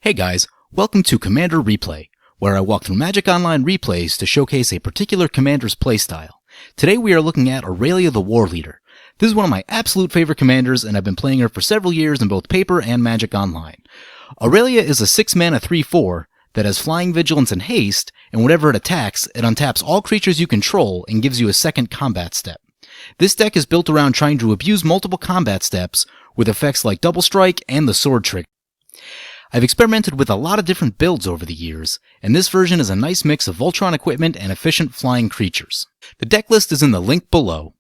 Hey guys, welcome to Commander Replay, where I walk through Magic Online replays to showcase a particular commander's playstyle. Today we are looking at Aurelia the Warleader. This is one of my absolute favorite commanders, and I've been playing her for several years in both paper and Magic Online. Aurelia is a 6-mana 3/4 that has Flying, Vigilance, and Haste, and whenever it attacks, it untaps all creatures you control and gives you a second combat step. This deck is built around trying to abuse multiple combat steps with effects like Double Strike and the Sword Trick. I've experimented with a lot of different builds over the years, and this version is a nice mix of Voltron equipment and efficient flying creatures. The deck list is in the link below.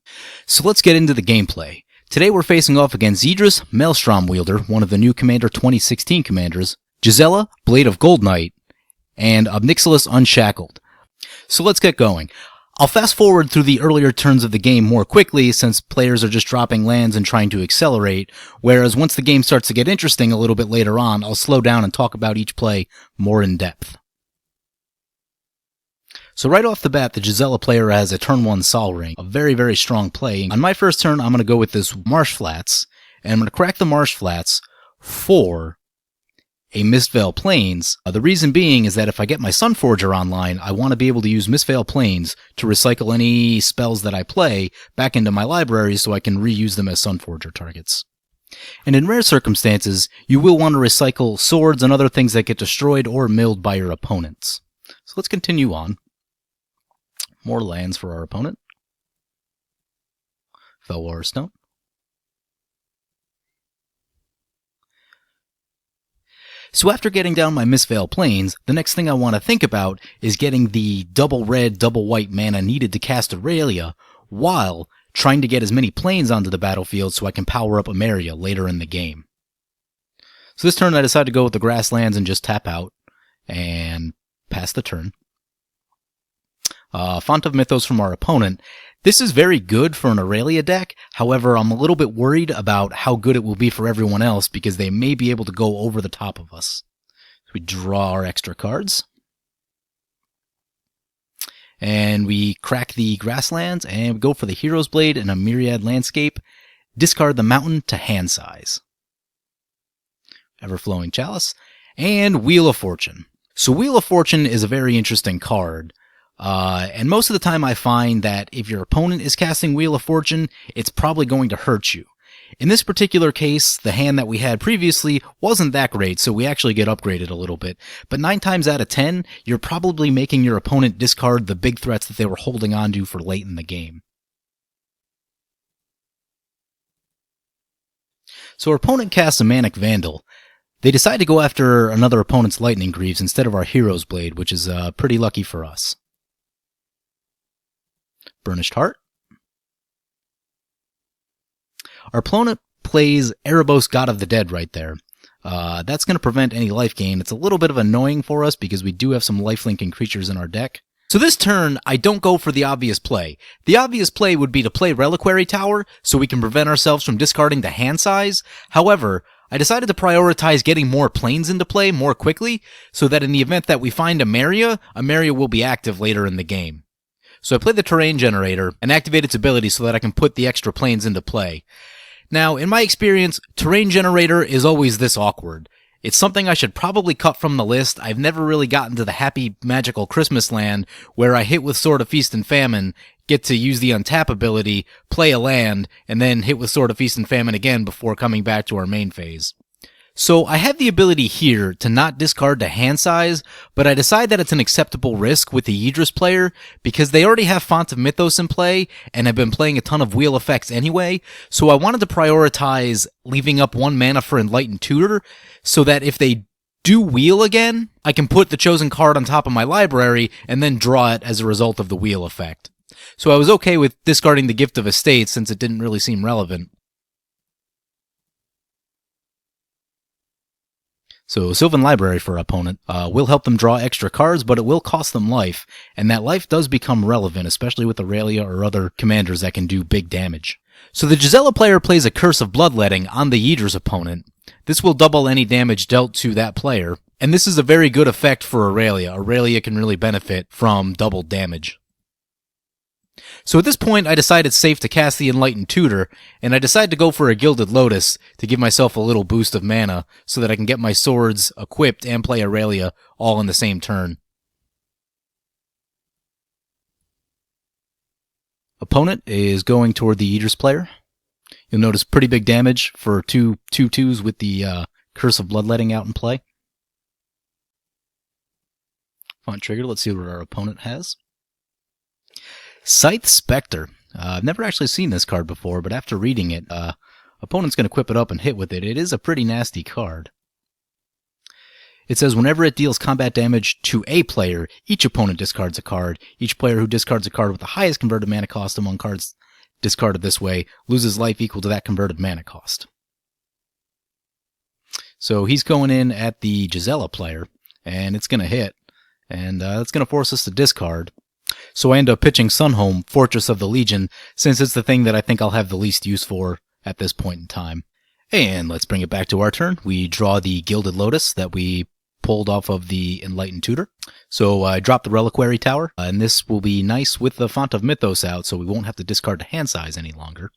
So let's get into the gameplay. Today we're facing off against Idris, Maelstrom Wielder, one of the new Commander 2016 commanders, Gisela Blade of Goldnight, and Obnixilis Unshackled. So let's get going. I'll fast forward through the earlier turns of the game more quickly since players are just dropping lands and trying to accelerate, whereas once the game starts to get interesting a little bit later on, I'll slow down and talk about each play more in depth. So right off the bat, the Gisela player has a turn 1 Sol Ring, a very, very strong play. On my first turn, I'm going to go with this Marsh Flats, and I'm going to crack the Marsh Flats for a Mist Val Plains. The reason being is that if I get my Sunforger online, I want to be able to use Mist Val Plains to recycle any spells that I play back into my library so I can reuse them as Sunforger targets. And in rare circumstances, you will want to recycle swords and other things that get destroyed or milled by your opponents. So let's continue on. More lands for our opponent. Felwar Stone. So after getting down my Mist Val Plains, the next thing I want to think about is getting the double red, double white mana needed to cast Aurelia, while trying to get as many planes onto the battlefield so I can power up Ameria later in the game. So this turn I decided to go with the grasslands and just tap out, and pass the turn. Font of Mythos from our opponent. This is very good for an Aurelia deck, however I'm a little bit worried about how good it will be for everyone else because they may be able to go over the top of us. So we draw our extra cards. And we crack the grasslands and we go for the Hero's Blade and a Myriad Landscape. Discard the mountain to hand size. Everflowing Chalice. And Wheel of Fortune. So Wheel of Fortune is a very interesting card. And most of the time I find that if your opponent is casting Wheel of Fortune, it's probably going to hurt you. In this particular case, the hand that we had previously wasn't that great, so we actually get upgraded a little bit. But 9 times out of 10, you're probably making your opponent discard the big threats that they were holding on to for late in the game. So our opponent casts a Manic Vandal. They decide to go after another opponent's Lightning Greaves instead of our Hero's Blade, which is pretty lucky for us. Burnished Heart. Our opponent plays Erebos, God of the Dead right there. That's going to prevent any life gain. It's a little bit of annoying for us because we do have some lifelinking creatures in our deck. So this turn, I don't go for the obvious play. The obvious play would be to play Reliquary Tower so we can prevent ourselves from discarding the hand size. However, I decided to prioritize getting more planes into play more quickly so that in the event that we find Ameria, Ameria will be active later in the game. So I played the Terrain Generator and activate its ability so that I can put the extra planes into play. Now, in my experience, Terrain Generator is always this awkward. It's something I should probably cut from the list. I've never really gotten to the happy, magical Christmas land where I hit with Sword of Feast and Famine, get to use the untap ability, play a land, and then hit with Sword of Feast and Famine again before coming back to our main phase. So I have the ability here to not discard the hand size, but I decide that it's an acceptable risk with the Idris player because they already have Font of Mythos in play and have been playing a ton of wheel effects anyway, so I wanted to prioritize leaving up 1 mana for Enlightened Tutor so that if they do wheel again, I can put the chosen card on top of my library and then draw it as a result of the wheel effect. So I was okay with discarding the Gift of Estate since it didn't really seem relevant. So Sylvan Library for our opponent will help them draw extra cards, but it will cost them life, and that life does become relevant, especially with Aurelia or other commanders that can do big damage. So the Gisela player plays a Curse of Bloodletting on the Idris opponent. This will double any damage dealt to that player, and this is a very good effect for Aurelia. Aurelia can really benefit from double damage. So at this point, I decided it's safe to cast the Enlightened Tutor, and I decided to go for a Gilded Lotus to give myself a little boost of mana so that I can get my swords equipped and play Aurelia all in the same turn. Opponent is going toward the Aegis player. You'll notice pretty big damage for two 2/2s with the Curse of Bloodletting out in play. Font trigger, let's see what our opponent has. Scythe Spectre. I've never actually seen this card before, but after reading it, opponent's going to equip it up and hit with it. It is a pretty nasty card. It says whenever it deals combat damage to a player, each opponent discards a card. Each player who discards a card with the highest converted mana cost among cards discarded this way loses life equal to that converted mana cost. So he's going in at the Gisela player, and it's going to hit, and it's going to force us to discard. So I end up pitching Sunhome, Fortress of the Legion, since it's the thing that I think I'll have the least use for at this point in time. And let's bring it back to our turn. We draw the Gilded Lotus that we pulled off of the Enlightened Tutor. So I drop the Reliquary Tower, and this will be nice with the Font of Mythos out, so we won't have to discard the hand size any longer.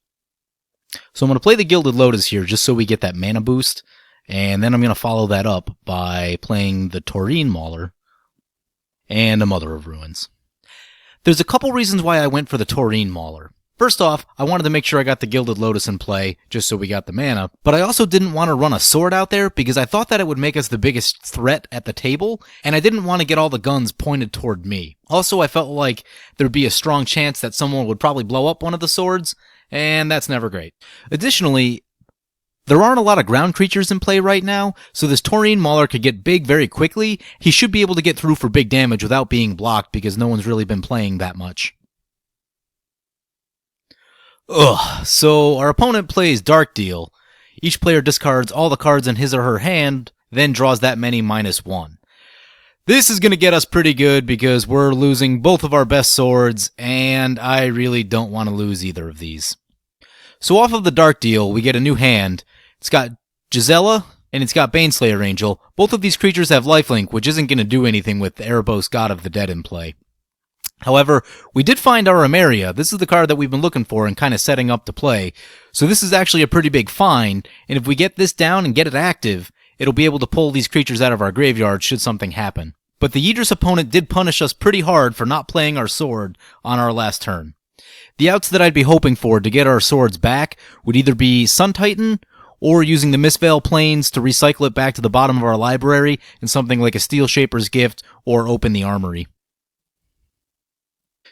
So I'm going to play the Gilded Lotus here just so we get that mana boost, and then I'm going to follow that up by playing the Taurine Mauler and a Mother of Ruins. There's a couple reasons why I went for the Taurine Mauler. First off, I wanted to make sure I got the Gilded Lotus in play, just so we got the mana, but I also didn't want to run a sword out there because I thought that it would make us the biggest threat at the table, and I didn't want to get all the guns pointed toward me. Also, I felt like there'd be a strong chance that someone would probably blow up one of the swords, and that's never great. Additionally, there aren't a lot of ground creatures in play right now, so this Taurine Mauler could get big very quickly. He should be able to get through for big damage without being blocked because no one's really been playing that much. So our opponent plays Dark Deal. Each player discards all the cards in his or her hand, then draws that many -1. This is going to get us pretty good because we're losing both of our best swords, and I really don't want to lose either of these. So off of the Dark Deal, we get a new hand. It's got Gisela, and it's got Baneslayer Angel. Both of these creatures have lifelink, which isn't going to do anything with Erebos, God of the Dead, in play. However, we did find our Ameria. This is the card that we've been looking for and kind of setting up to play. So this is actually a pretty big find, and if we get this down and get it active, it'll be able to pull these creatures out of our graveyard should something happen. But the Aegis opponent did punish us pretty hard for not playing our sword on our last turn. The outs that I'd be hoping for to get our swords back would either be Sun Titan, or using the Val Plains to recycle it back to the bottom of our library in something like a Steel Shaper's Gift, or open the Armory.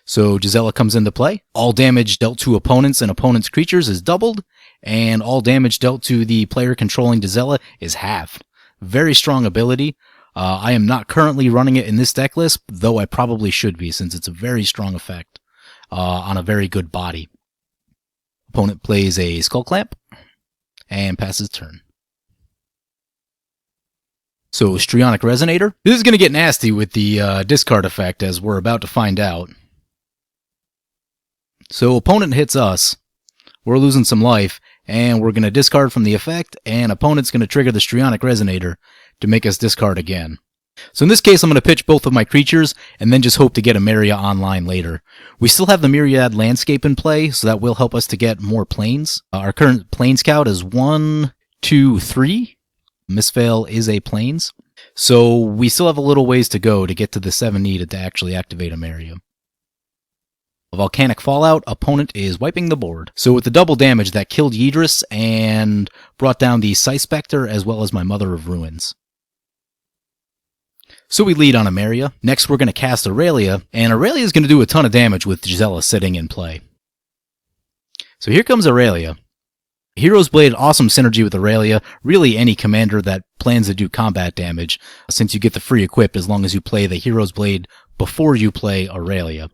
So Gisela comes into play. All damage dealt to opponents and opponents' creatures is doubled, and all damage dealt to the player controlling Gisela is halved. Very strong ability. I am not currently running it in this deck list, though I probably should be, since it's a very strong effect on a very good body. Opponent plays a Skull Clamp and passes turn. So Strionic Resonator. This is going to get nasty with the discard effect, as we're about to find out. So opponent hits us, we're losing some life, and we're going to discard from the effect, and opponent's going to trigger the Strionic Resonator to make us discard again. So in this case, I'm going to pitch both of my creatures, and then just hope to get Ameria online later. We still have the Myriad Landscape in play, so that will help us to get more planes. Our current Plains count is 1, 2, 3. Mistveil is a Plains. So we still have a little ways to go to get to the 7 needed to actually activate Ameria. Volcanic Fallout, opponent is wiping the board. So with the double damage, that killed Yidris and brought down the Scythe Spectre as well as my Mother of Ruins. So we lead on Ameria. Next we're going to cast Aurelia, and Aurelia is going to do a ton of damage with Gisela sitting in play. So here comes Aurelia. Hero's Blade, awesome synergy with Aurelia. Really any commander that plans to do combat damage, since you get the free equip as long as you play the Hero's Blade before you play Aurelia.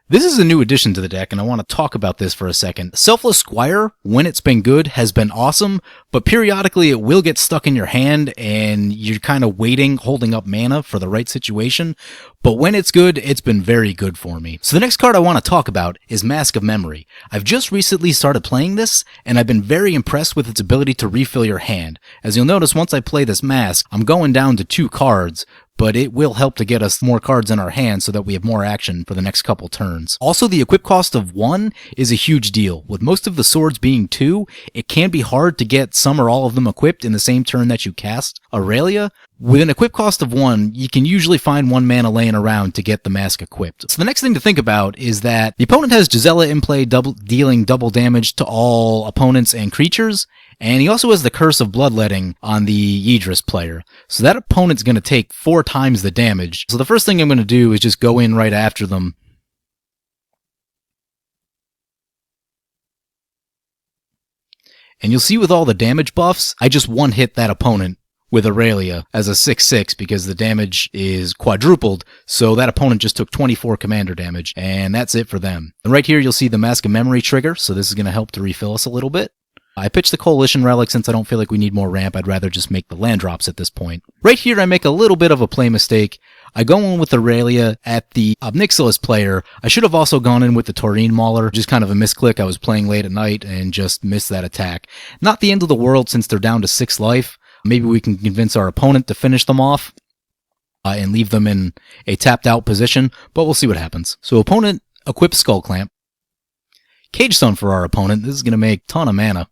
This is a new addition to the deck, and I want to talk about this for a second. Selfless Choir, when it's been good, has been awesome, but periodically it will get stuck in your hand, and you're kind of waiting, holding up mana for the right situation. But when it's good, it's been very good for me. So the next card I want to talk about is Mask of Memory. I've just recently started playing this, and I've been very impressed with its ability to refill your hand. As you'll notice, once I play this mask, I'm going down to 2 cards, but it will help to get us more cards in our hand so that we have more action for the next couple turns. Also, the equip cost of 1 is a huge deal. With most of the swords being 2, it can be hard to get some or all of them equipped in the same turn that you cast Aurelia. With an equip cost of 1, you can usually find 1 mana laying around to get the mask equipped. So the next thing to think about is that the opponent has Gisela in play, dealing double damage to all opponents and creatures, and he also has the Curse of Bloodletting on the Yidris player. So that opponent's going to take 4 times the damage. So the first thing I'm going to do is just go in right after them. And you'll see with all the damage buffs, I just one-hit that opponent with Aurelia as a 6/6 because the damage is quadrupled, so that opponent just took 24 commander damage, and that's it for them. And right here you'll see the Mask of Memory trigger, so this is going to help to refill us a little bit. I pitched the Coalition Relic since I don't feel like we need more ramp. I'd rather just make the land drops at this point. Right here I make a little bit of a play mistake. I go in with Aurelia at the Obnixilis player. I should have also gone in with the Taurine Mauler, just kind of a misclick. I was playing late at night and just missed that attack. Not the end of the world since they're down to 6 life. Maybe we can convince our opponent to finish them off and leave them in a tapped out position, but we'll see what happens. So opponent equips Skull Clamp. Cage Stone for our opponent. This is going to make a ton of mana.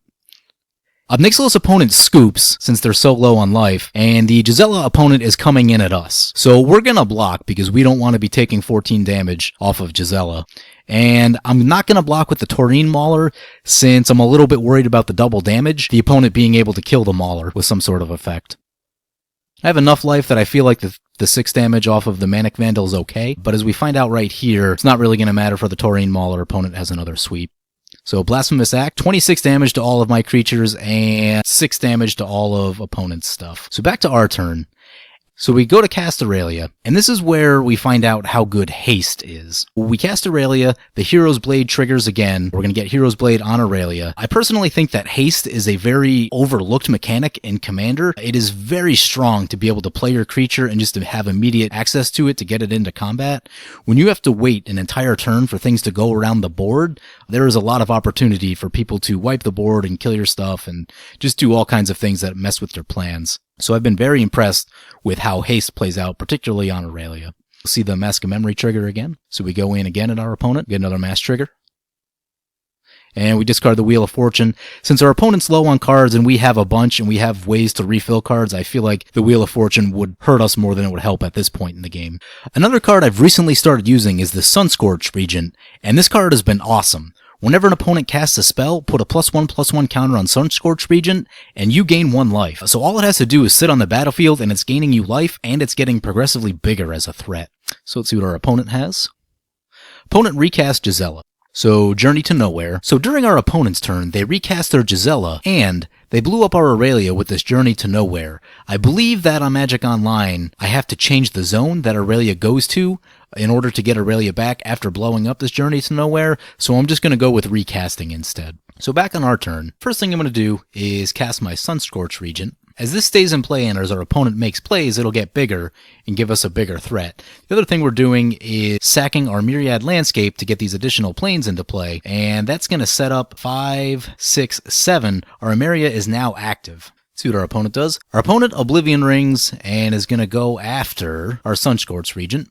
Obnixilis opponent scoops, since they're so low on life, and the Gisela opponent is coming in at us. So we're gonna block, because we don't want to be taking 14 damage off of Gisela. And I'm not gonna block with the Taurine Mauler, since I'm a little bit worried about the double damage, the opponent being able to kill the Mauler with some sort of effect. I have enough life that I feel like the 6 damage off of the Manic Vandal is okay, but as we find out right here, it's not really gonna matter for the Taurine Mauler. Opponent has another sweep. So Blasphemous Act, 26 damage to all of my creatures and 6 damage to all of opponent's stuff. So back to our turn. So we go to cast Aurelia, and this is where we find out how good haste is. We cast Aurelia, the Hero's Blade triggers again. We're going to get Hero's Blade on Aurelia. I personally think that haste is a very overlooked mechanic in Commander. It is very strong to be able to play your creature and just to have immediate access to it to get it into combat. When you have to wait an entire turn for things to go around the board, there is a lot of opportunity for people to wipe the board and kill your stuff and just do all kinds of things that mess with your plans. So I've been very impressed with how haste plays out, particularly on Aurelia. We'll see the Mask of Memory trigger again. So we go in again at our opponent, get another mass trigger. And we discard the Wheel of Fortune. Since our opponent's low on cards and we have a bunch and we have ways to refill cards, I feel like the Wheel of Fortune would hurt us more than it would help at this point in the game. Another card I've recently started using is the Scorched Region, and this card has been awesome. Whenever an opponent casts a spell, put a +1/+1 counter on Scorched Region, and you gain 1 life. So all it has to do is sit on the battlefield, and it's gaining you life, and it's getting progressively bigger as a threat. So let's see what our opponent has. Opponent Recast Gisela. So Journey to Nowhere. So during our opponent's turn, they recast their Gisela, and they blew up our Aurelia with this Journey to Nowhere. I believe that on Magic Online, I have to change the zone that Aurelia goes to in order to get Aurelia back after blowing up this Journey to Nowhere, so I'm just going to go with recasting instead. So back on our turn, first thing I'm going to do is cast my Scorched Region. As this stays in play and as our opponent makes plays, it'll get bigger and give us a bigger threat. The other thing we're doing is sacking our Myriad Landscape to get these additional planes into play, and that's going to set up 5, 6, 7. Our Ameria is now active. Let's see what our opponent does. Our opponent Oblivion Rings and is going to go after our Scorched Region.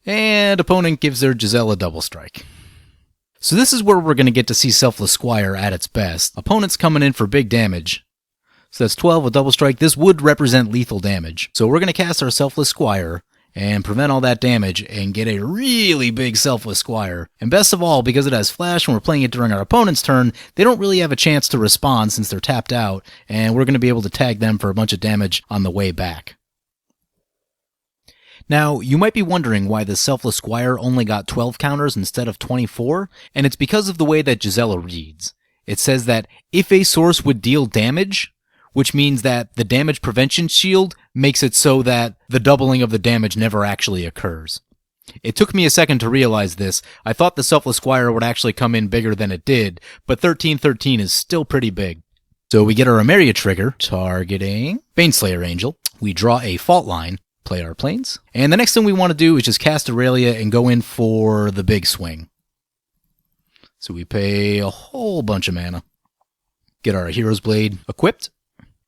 And opponent gives their Gisela double strike. So this is where we're going to get to see Selfless Choir at its best. Opponent's coming in for big damage. So that's 12 with double strike. This would represent lethal damage. So we're going to cast our Selfless Choir and prevent all that damage and get a really big Selfless Choir. And best of all, because it has flash and we're playing it during our opponent's turn, they don't really have a chance to respond since they're tapped out, and we're going to be able to tag them for a bunch of damage on the way back. Now, you might be wondering why the Selfless Squire only got 12 counters instead of 24, and it's because of the way that Gisela reads. It says that if a source would deal damage, which means that the damage prevention shield makes it so that the doubling of the damage never actually occurs. It took me a second to realize this. I thought the Selfless Squire would actually come in bigger than it did, but 13/13 is still pretty big. So we get our Ameria trigger, targeting Baneslayer Angel. We draw a Fault Line, play our planes. And the next thing we want to do is just cast Aurelia and go in for the big swing. So we pay a whole bunch of mana. Get our Hero's Blade equipped.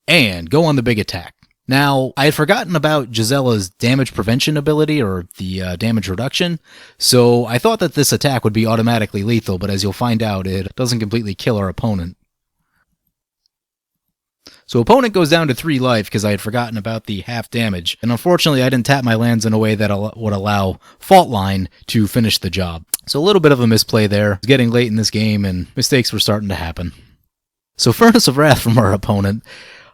And go on the big attack. Now, I had forgotten about Gisela's damage prevention ability, or the damage reduction, so I thought that this attack would be automatically lethal, but as you'll find out, it doesn't completely kill our opponent. So opponent goes down to 3 life because I had forgotten about the half damage, and unfortunately I didn't tap my lands in a way that would allow Fault Line to finish the job. So a little bit of a misplay there. It's getting late in this game, and mistakes were starting to happen. So Furnace of Wrath from our opponent.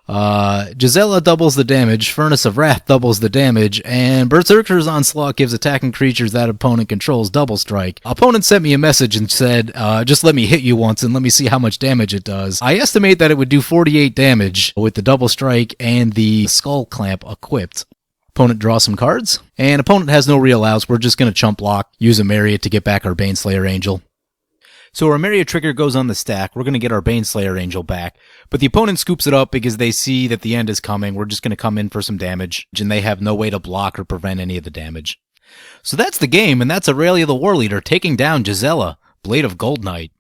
Gisela doubles the damage, Furnace of Wrath doubles the damage, and Berserker's Onslaught gives attacking creatures that opponent controls double strike. Opponent sent me a message and said, just let me hit you once and let me see how much damage it does. I estimate that it would do 48 damage with the double strike and the skull clamp equipped. Opponent draws some cards, and opponent has no real outs. We're just going to chump block, use Ameria to get back our Baneslayer Angel. So our Ameria trigger goes on the stack, we're going to get our Baneslayer Angel back, but the opponent scoops it up because they see that the end is coming, we're just going to come in for some damage, and they have no way to block or prevent any of the damage. So that's the game, and that's Aurelia the Warleader taking down Gisela Blade of Goldnight.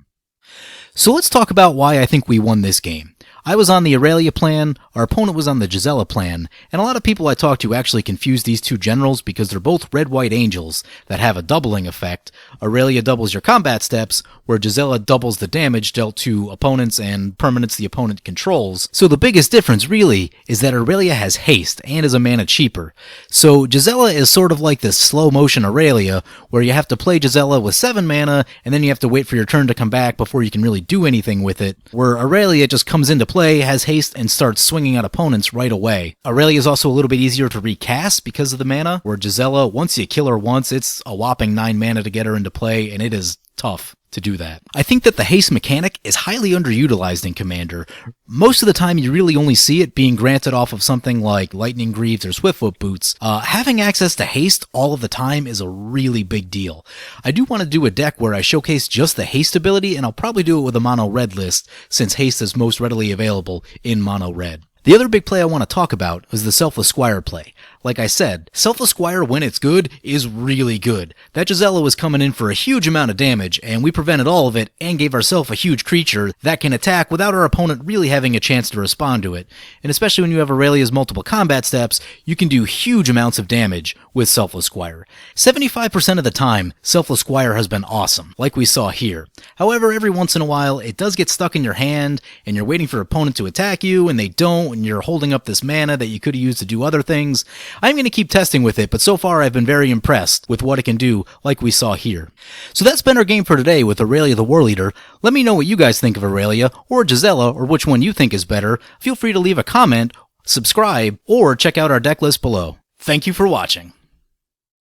So let's talk about why I think we won this game. I was on the Aurelia plan, our opponent was on the Gisela plan, and a lot of people I talked to actually confuse these two generals because they're both red-white angels that have a doubling effect. Aurelia doubles your combat steps, where Gisela doubles the damage dealt to opponents and permanents the opponent controls. So the biggest difference, really, is that Aurelia has haste and is a mana cheaper. So Gisela is sort of like this slow-motion Aurelia, where you have to play Gisela with 7 mana, and then you have to wait for your turn to come back before you can really do anything with it, where Aurelia just comes into play, has haste, and starts swinging at opponents right away. Aurelia is also a little bit easier to recast because of the mana, where Gisela, once you kill her once, it's a whopping 9 mana to get her into play, and it is tough to do that. I think that the haste mechanic is highly underutilized in Commander. Most of the time you really only see it being granted off of something like Lightning Greaves or Swiftfoot Boots. Having access to haste all of the time is a really big deal. I do want to do a deck where I showcase just the haste ability, and I'll probably do it with a mono red list since haste is most readily available in mono red. The other big play I want to talk about is the Selfless Choir play. Like I said, Selfless Choir, when it's good, is really good. That Gisela was coming in for a huge amount of damage, and we prevented all of it and gave ourselves a huge creature that can attack without our opponent really having a chance to respond to it. And especially when you have Aurelia's multiple combat steps, you can do huge amounts of damage with Selfless Choir. 75% of the time, Selfless Choir has been awesome, like we saw here. However, every once in a while, it does get stuck in your hand, and you're waiting for your opponent to attack you, and they don't, and you're holding up this mana that you could have used to do other things. I'm going to keep testing with it, but so far I've been very impressed with what it can do, like we saw here. So that's been our game for today with Aurelia the Warleader. Let me know what you guys think of Aurelia, or Gisela, or which one you think is better. Feel free to leave a comment, subscribe, or check out our deck list below. Thank you for watching.